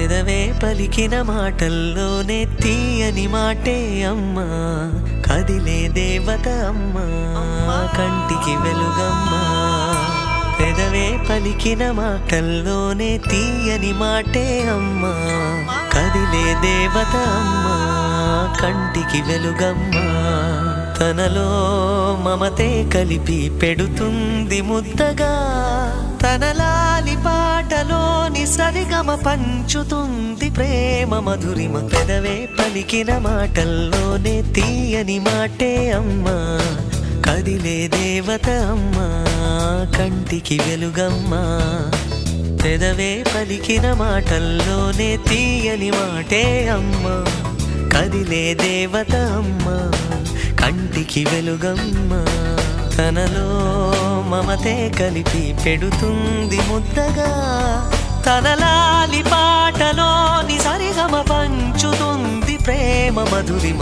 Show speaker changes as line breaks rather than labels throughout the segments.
పెదవే పలికిన మాటల్లోనే తీయని మాటే అమ్మా, కదిలే దేవత అమ్మా, కంటికి వెలుగమ్మా. పెదవే పలికిన మాటల్లోనే తీయని మాటే అమ్మా, కదిలే దేవత అమ్మా, కంటికి వెలుగమ్మా. తనలో మమతే కలిపి పెడుతుంది ముద్దగా, తనలాలి పాటలోని సరిగమ పంచుతుంది ప్రేమ మధురిమ. పెదవే పలికిన మాటల్లోనే తీయని మాటే అమ్మా, కదిలే దేవత అమ్మా, కంటికి వెలుగమ్మా. పెదవే పలికిన మాటల్లోనే తీయని మాటే అమ్మా, కదిలే దేవత అమ్మా, కంటికి వెలుగమ్మా. తనలో మమతే కలిపి పెడుతుంది ముద్దగా, తనలాలి పాటలోని సరిగమ పంచుతుంది ప్రేమ మధురిమ.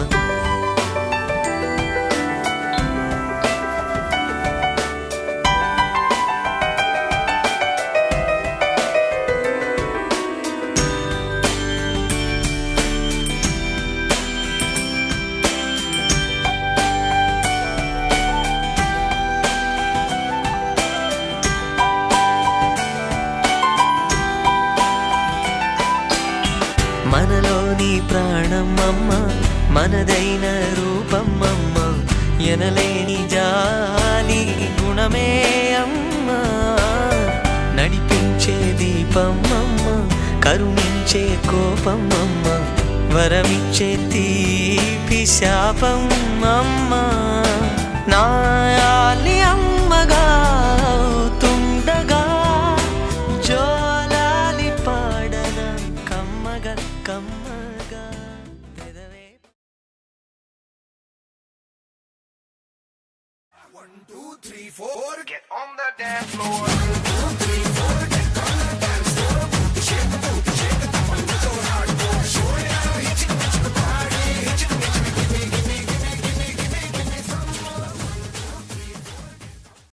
మనలోని ప్రాణం అమ్మ, మనదైన రూపం అమ్మ, ఎనలేని జాలి గుణమే అమ్మ. నడిపించే దీపం అమ్మ, కరుణించే కోపం అమ్మ, వరమిచ్చే తీపి శాపం అమ్మ. నాయాలి అమ్మగా అవుతుండగా, జోలాలి పాడన కమ్మగా కమ్మగా. పెదవే
1 2 3 4 get on the dance floor.